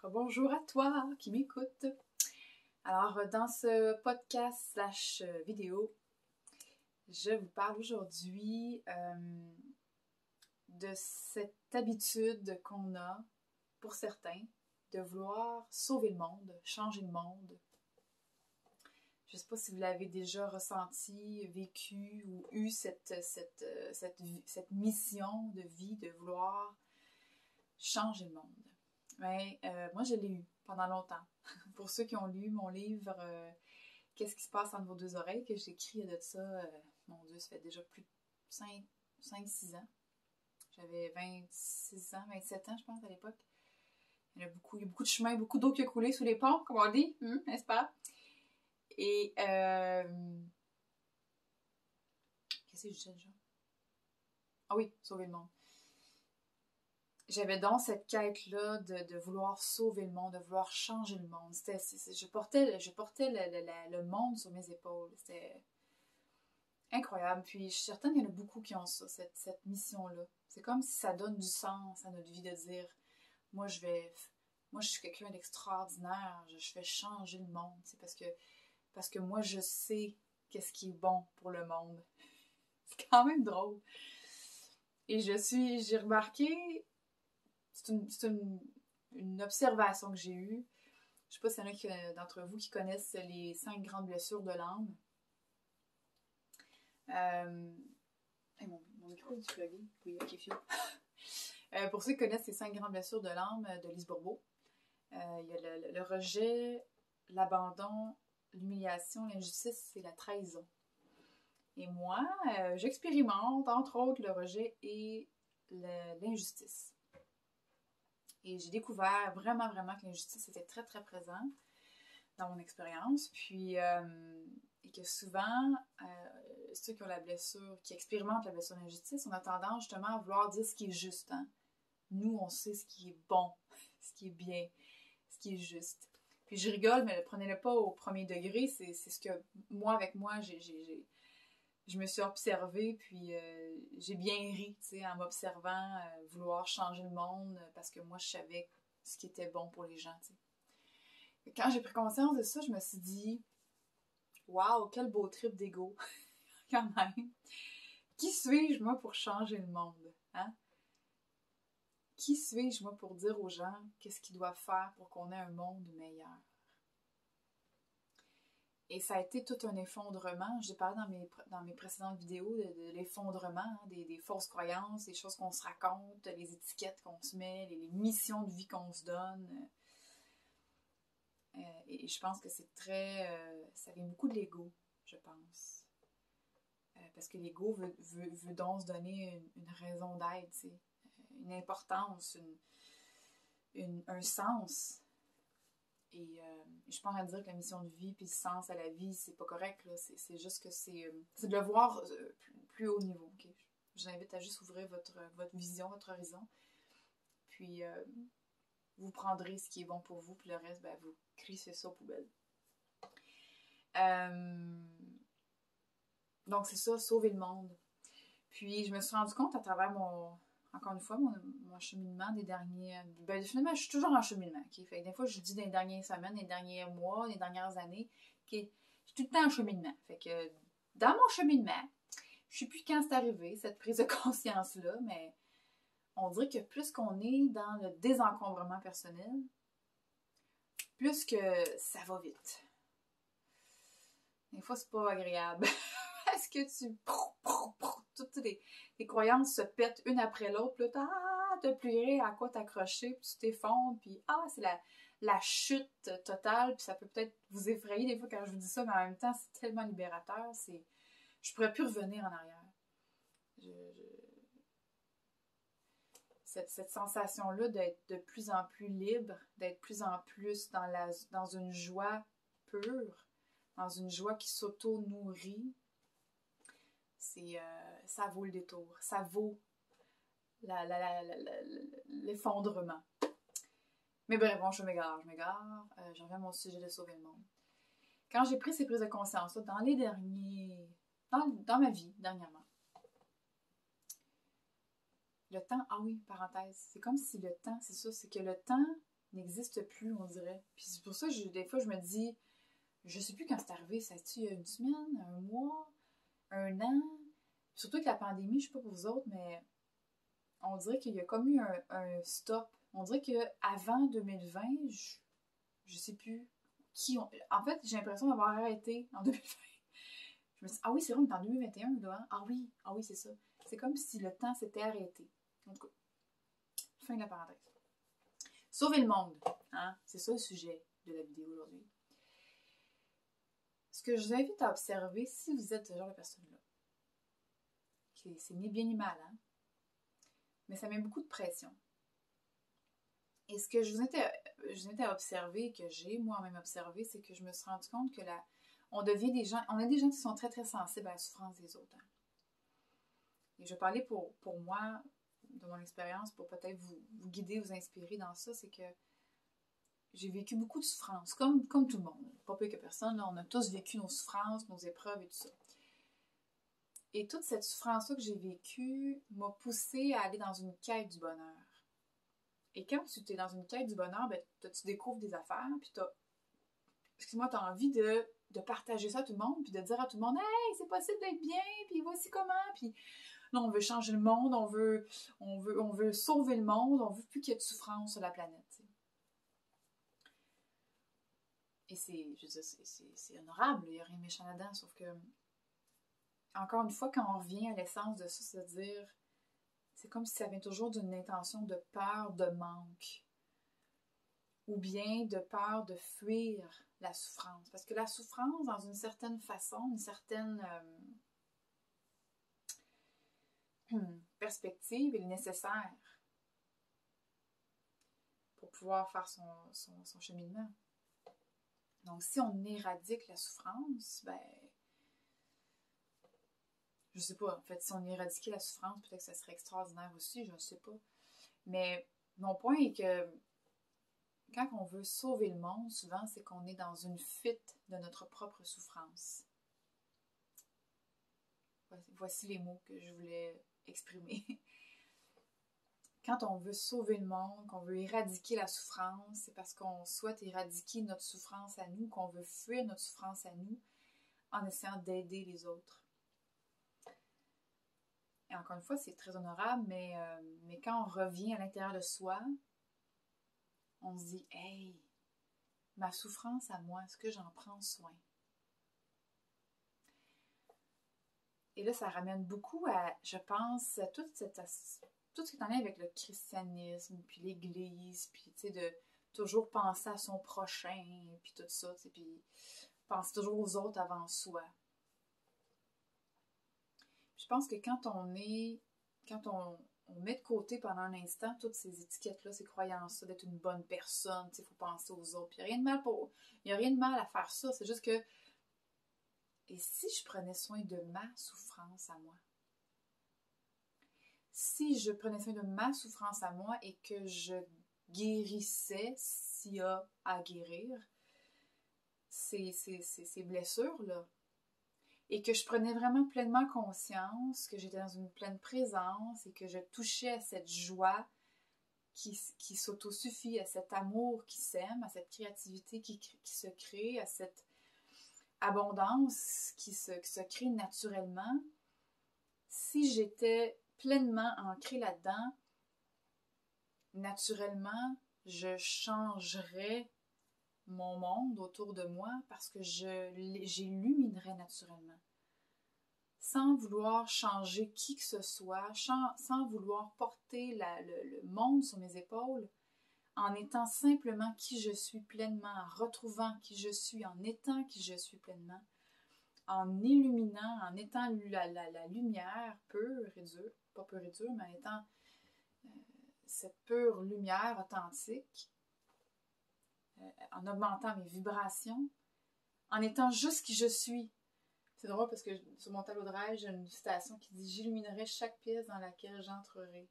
bonjour à toi qui m'écoute. Alors, dans ce podcast / vidéo, je vous parle aujourd'hui de cette habitude qu'on a, pour certains, de vouloir sauver le monde, changer le monde. Je ne sais pas si vous l'avez déjà ressenti, vécu ou eu cette mission de vie de vouloir changer le monde. Mais moi, je l'ai eu pendant longtemps. Pour ceux qui ont lu mon livre Qu'est-ce qui se passe entre vos deux oreilles, que j'ai écrit de ça, mon Dieu, ça fait déjà plus de 5-6 ans. J'avais 26 ans, 27 ans, je pense, à l'époque. Il y a beaucoup de chemin, beaucoup d'eau qui a coulé sous les ponts, comme on dit, n'est-ce pas? Et qu'est-ce que je disais déjà? Ah oui, sauver le monde. J'avais donc cette quête-là de vouloir sauver le monde, de vouloir changer le monde. Je portais le monde sur mes épaules. C'était incroyable. Puis je suis certaine qu'il y en a beaucoup qui ont ça, cette mission-là. C'est comme si ça donne du sens à notre vie de dire moi je suis quelqu'un d'extraordinaire, je vais changer le monde. C'est parce que moi je sais qu'est-ce qui est bon pour le monde. C'est quand même drôle. Et j'ai remarqué, c'est une observation que j'ai eue. Je ne sais pas s'il y en a d'entre vous qui connaissent les 5 grandes blessures de l'âme. Mon micro est plugué. Oui, ok, fio. Pour ceux qui connaissent les 5 grandes blessures de l'âme de Lise Bourbeau, il y a le rejet, l'abandon, l'humiliation, l'injustice et la trahison. Et moi, j'expérimente entre autres le rejet et l'injustice. Et j'ai découvert vraiment que l'injustice était très très présente dans mon expérience. Puis, et que souvent, ceux qui ont la blessure, qui expérimentent la blessure d'injustice, on a tendance justement à vouloir dire ce qui est juste. Hein? Nous, on sait ce qui est bon, ce qui est bien, ce qui est juste. Puis je rigole, mais prenez-le pas au premier degré. C'est ce que moi, avec moi, je me suis observée, puis j'ai bien ri, tu sais, en m'observant vouloir changer le monde parce que moi, je savais ce qui était bon pour les gens, tu sais. Quand j'ai pris conscience de ça, je me suis dit waouh, quel beau trip d'ego, quand même. Qui suis-je, moi, pour changer le monde? Hein? Qui suis-je, moi, pour dire aux gens qu'est-ce qu'ils doivent faire pour qu'on ait un monde meilleur? Et ça a été tout un effondrement. J'ai parlé dans mes précédentes vidéos de l'effondrement, hein, des fausses croyances, des choses qu'on se raconte, les étiquettes qu'on se met, les missions de vie qu'on se donne. Et je pense que c'est très... ça vient beaucoup de l'ego, je pense. Parce que l'ego veut donc se donner une raison d'être, une importance, un sens. Et je suis pas en train de dire que la mission de vie puis le sens à la vie, c'est pas correct. C'est juste que c'est de le voir plus haut niveau. Okay? Je vous invite à juste ouvrir votre vision, votre horizon. Puis vous prendrez ce qui est bon pour vous, puis le reste, ben, vous crissez ça aux poubelles. Donc c'est ça, sauver le monde. Puis je me suis rendu compte à travers encore une fois, mon cheminement des derniers... Ben, finalement, je suis toujours en cheminement. Okay? Fait que des fois, je dis des dernières semaines, des derniers mois, des dernières années. Okay? Je suis tout le temps en cheminement. Fait que dans mon cheminement, je sais plus quand c'est arrivé, cette prise de conscience-là, mais on dirait que plus qu'on est dans le désencombrement personnel, plus que ça va vite. Des fois, c'est pas agréable. Parce que toutes tes croyances se pètent une après l'autre, puis là, t'as plus rien à quoi t'accrocher, puis tu t'effondres, puis c'est la chute totale, puis ça peut peut-être vous effrayer des fois quand je vous dis ça, mais en même temps, c'est tellement libérateur, je pourrais plus revenir en arrière. Cette sensation-là d'être de plus en plus libre, d'être plus en plus dans une joie pure, dans une joie qui s'auto-nourrit, ça vaut le détour, ça vaut l'effondrement. Mais bref, bon, je m'égare. J'en reviens à mon sujet de sauver le monde. Quand j'ai pris ces prises de conscience là, dans ma vie, dernièrement, le temps, oui, parenthèse, c'est comme si le temps, c'est ça, c'est que le temps n'existe plus, on dirait. Puis c'est pour ça que des fois, je me dis, je sais plus quand c'est arrivé, ça a-tu une semaine, un mois, un an? Surtout avec la pandémie, je sais pas pour vous autres, mais on dirait qu'il y a comme eu un stop. On dirait qu'avant 2020, je sais plus qui on... En fait, j'ai l'impression d'avoir arrêté en 2020. Je me dis, ah oui, c'est vrai, on est en 2021, là. Ah oui, c'est ça. C'est comme si le temps s'était arrêté. En tout cas, fin de la parenthèse. Sauver le monde, hein? C'est ça le sujet de la vidéo aujourd'hui. Ce que je vous invite à observer, si vous êtes ce genre de personne-là, c'est ni bien ni mal, hein? Mais ça met beaucoup de pression. Et ce que je vous invite à observer, que j'ai moi-même observé, c'est que je me suis rendu compte que on devient des gens, on a des gens qui sont très très sensibles à la souffrance des autres. Hein? Et je vais parler pour moi, de mon expérience, pour peut-être vous guider, vous inspirer dans ça, c'est que j'ai vécu beaucoup de souffrances, comme tout le monde. Pas peu que personne, là, on a tous vécu nos souffrances, nos épreuves et tout ça. Et toute cette souffrance-là que j'ai vécue m'a poussée à aller dans une quête du bonheur. Et quand tu es dans une quête du bonheur, ben, tu découvres des affaires, puis tu as envie de partager ça à tout le monde, puis de dire à tout le monde « Hey, c'est possible d'être bien, puis voici comment! » Puis là, on veut changer le monde, on veut sauver le monde, on veut plus qu'il y ait de souffrance sur la planète. T'sais. Et c'est honorable, il n'y a rien de méchant là-dedans, sauf que, encore une fois, quand on revient à l'essence de ça, c'est de dire, c'est comme si ça vient toujours d'une intention de peur, de manque, ou bien de peur de fuir la souffrance. Parce que la souffrance, dans une certaine façon, une certaine perspective, est nécessaire pour pouvoir faire son cheminement. Donc, si on éradique la souffrance, ben, je sais pas, en fait, si on éradiquait la souffrance, peut-être que ça serait extraordinaire aussi, je ne sais pas. Mais mon point est que quand on veut sauver le monde, souvent, c'est qu'on est dans une fuite de notre propre souffrance. Voici les mots que je voulais exprimer. Quand on veut sauver le monde, qu'on veut éradiquer la souffrance, c'est parce qu'on souhaite éradiquer notre souffrance à nous, qu'on veut fuir notre souffrance à nous en essayant d'aider les autres. Et encore une fois, c'est très honorable, mais quand on revient à l'intérieur de soi, on se dit « Hey, ma souffrance à moi, est-ce que j'en prends soin? » Et là, ça ramène beaucoup à, je pense, tout ce qui est en lien avec le christianisme, puis l'Église, puis tu sais, de toujours penser à son prochain, puis tout ça, tu sais, puis penser toujours aux autres avant soi. Je pense que quand on met de côté pendant un instant toutes ces étiquettes-là, ces croyances-là, d'être une bonne personne, il faut penser aux autres. Puis il n'y a rien de mal à faire ça, c'est juste que, et si je prenais soin de ma souffrance à moi? Si je prenais soin de ma souffrance à moi et que je guérissais s'il y a à guérir ces blessures-là, et que je prenais vraiment pleinement conscience, que j'étais dans une pleine présence et que je touchais à cette joie qui s'autosuffit, à cet amour qui s'aime, à cette créativité qui se crée, à cette abondance qui se crée naturellement. Si j'étais pleinement ancrée là-dedans, naturellement, je changerais mon monde autour de moi parce que j'illuminerais naturellement. Sans vouloir changer qui que ce soit, sans vouloir porter le monde sur mes épaules, en étant simplement qui je suis pleinement, en retrouvant qui je suis, en étant qui je suis pleinement, en illuminant, en étant la lumière pure et dure, pas pure et dure, mais en étant cette pure lumière authentique, en augmentant mes vibrations, en étant juste qui je suis. C'est drôle parce que sur mon tableau de rêve, j'ai une citation qui dit « J'illuminerai chaque pièce dans laquelle j'entrerai. »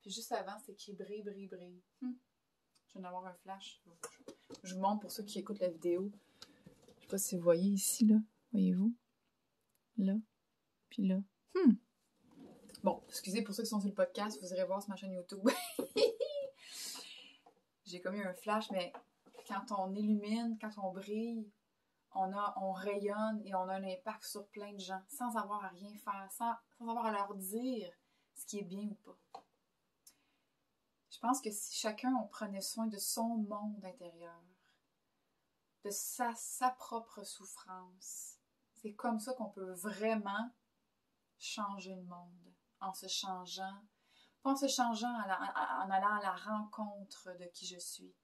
Puis juste avant, c'est écrit « Brille, brille, brille. » Je viens d'avoir un flash. Je vous montre pour ceux qui écoutent la vidéo. Je ne sais pas si vous voyez ici, là. Voyez-vous? Là. Puis là. Bon, excusez pour ceux qui sont sur le podcast, vous irez voir sur ma chaîne YouTube. j'ai comme eu un flash, mais quand on illumine, quand on brille, on rayonne et on a un impact sur plein de gens sans avoir à rien faire, sans avoir à leur dire ce qui est bien ou pas. Je pense que si chacun on prenait soin de son monde intérieur, de sa propre souffrance, c'est comme ça qu'on peut vraiment changer le monde, en se changeant, pas en se changeant en allant à la rencontre de qui je suis.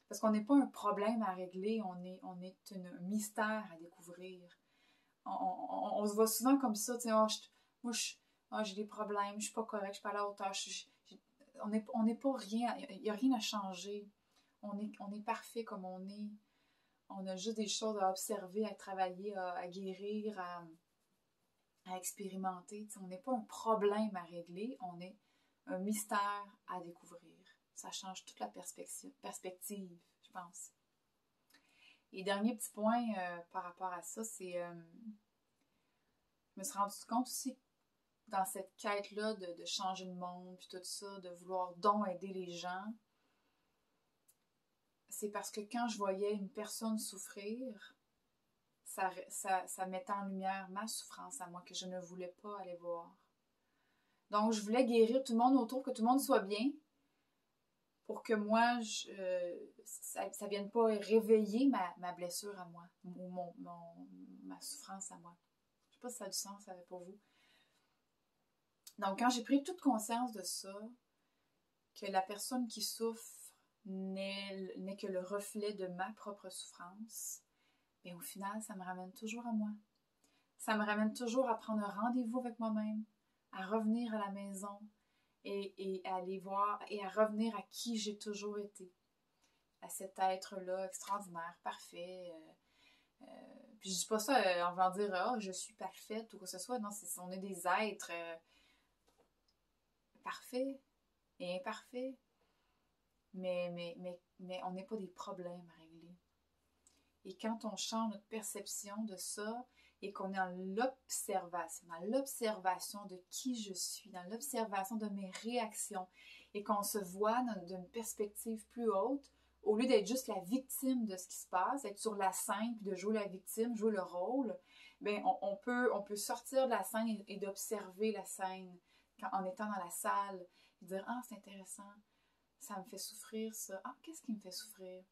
Parce qu'on n'est pas un problème à régler, on est un mystère à découvrir. On se voit souvent comme ça, tu sais, moi, j'ai des problèmes, je suis pas correcte, je suis pas à la hauteur, on n'est pas rien, il n'y a rien à changer. On est parfait comme on est. On a juste des choses à observer, à travailler, à guérir, à expérimenter. Tu sais, on n'est pas un problème à régler, on est un mystère à découvrir. Ça change toute la perspective, je pense. Et dernier petit point par rapport à ça, c'est je me suis rendu compte aussi dans cette quête-là de changer le monde, puis tout ça, de vouloir donc aider les gens, c'est parce que quand je voyais une personne souffrir, ça mettait en lumière ma souffrance à moi, que je ne voulais pas aller voir. Donc, je voulais guérir tout le monde autour, que tout le monde soit bien, pour que moi, ça ne vienne pas réveiller ma blessure à moi, ou ma souffrance à moi. Je ne sais pas si ça a du sens pour vous. Donc, quand j'ai pris toute conscience de ça, que la personne qui souffre n'est que le reflet de ma propre souffrance, bien au final, ça me ramène toujours à moi. Ça me ramène toujours à prendre un rendez-vous avec moi-même, à revenir à la maison et à aller voir et à revenir à qui j'ai toujours été, à cet être-là extraordinaire, parfait. Puis je dis pas ça en voulant dire « Ah, je suis parfaite » ou quoi que ce soit. Non, on est des êtres parfaits et imparfaits. Mais on n'est pas des problèmes à régler. Et quand on change notre perception de ça et qu'on est dans l'observation de qui je suis, dans l'observation de mes réactions et qu'on se voit d'une perspective plus haute, au lieu d'être juste la victime de ce qui se passe, être sur la scène puis de jouer la victime, jouer le rôle, bien, on peut sortir de la scène et d'observer la scène en étant dans la salle et dire « Ah, c'est intéressant. Ça me fait souffrir, ça. Ah, qu'est-ce qui me fait souffrir?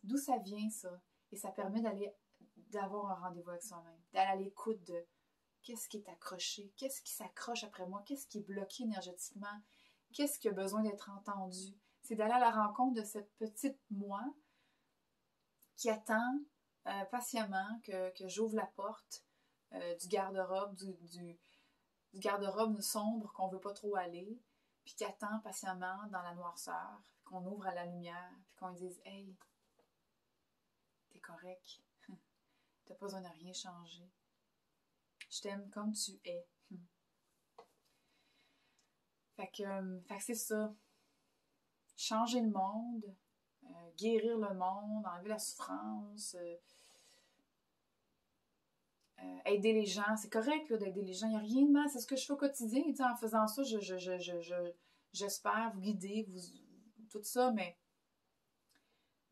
D'où ça vient, ça? » Et ça permet d'avoir un rendez-vous avec soi-même, d'aller à l'écoute de qu'est-ce qui est accroché, qu'est-ce qui s'accroche après moi, qu'est-ce qui est bloqué énergétiquement, qu'est-ce qui a besoin d'être entendu. C'est d'aller à la rencontre de cette petite moi qui attend patiemment que j'ouvre la porte du garde-robe, du garde-robe sombre qu'on ne veut pas trop aller, puis qui attend patiemment dans la noirceur, qu'on ouvre à la lumière, puis qu'on lui dise « Hey, t'es correct, t'as pas besoin de rien changer. Je t'aime comme tu es. » Fait que c'est ça. Changer le monde, guérir le monde, enlever la souffrance, aider les gens. C'est correct là, d'aider les gens. Il n'y a rien de mal. C'est ce que je fais au quotidien. Et, en faisant ça, j'espère vous guider, tout ça, mais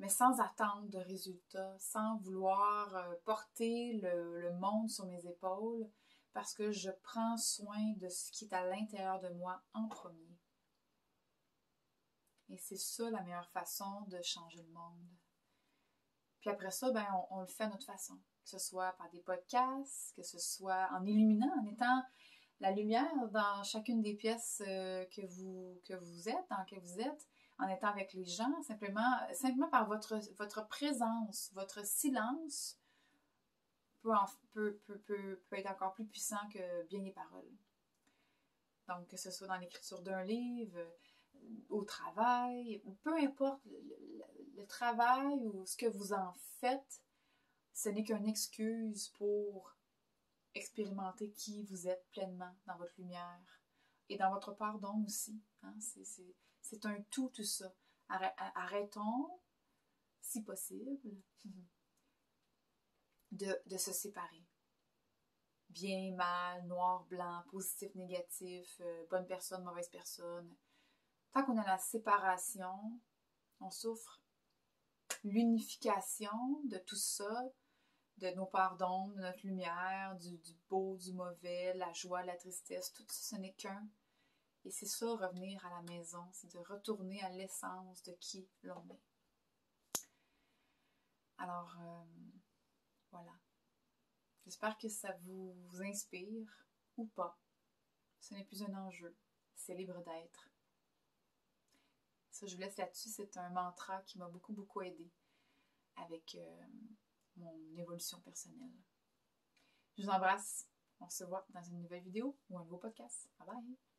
sans attendre de résultats, sans vouloir porter le monde sur mes épaules, parce que je prends soin de ce qui est à l'intérieur de moi en premier. Et c'est ça la meilleure façon de changer le monde. Puis après ça, ben, on le fait à notre façon. Que ce soit par des podcasts, que ce soit en illuminant, en étant la lumière dans chacune des pièces que vous êtes, en étant avec les gens, simplement par votre présence, votre silence peut être encore plus puissant que bien des paroles. Donc, que ce soit dans l'écriture d'un livre, au travail, peu importe le travail ou ce que vous en faites, ce n'est qu'une excuse pour expérimenter qui vous êtes pleinement dans votre lumière et dans votre pardon aussi. Hein? C'est un tout ça. Arrêtons, si possible, de se séparer. Bien, mal, noir, blanc, positif, négatif, bonne personne, mauvaise personne. Tant qu'on a la séparation, On souffre l'unification de tout ça, de nos parts d'ombre, de notre lumière, du beau, du mauvais, la joie, la tristesse, tout ça, ce n'est qu'un. Et c'est ça, revenir à la maison, c'est de retourner à l'essence de qui l'on est. Alors, voilà. J'espère que ça vous inspire ou pas. Ce n'est plus un enjeu, c'est libre d'être. Ça, je vous laisse là-dessus. C'est un mantra qui m'a beaucoup, beaucoup aidé avec mon évolution personnelle. Je vous embrasse. On se voit dans une nouvelle vidéo ou un nouveau podcast. Bye bye!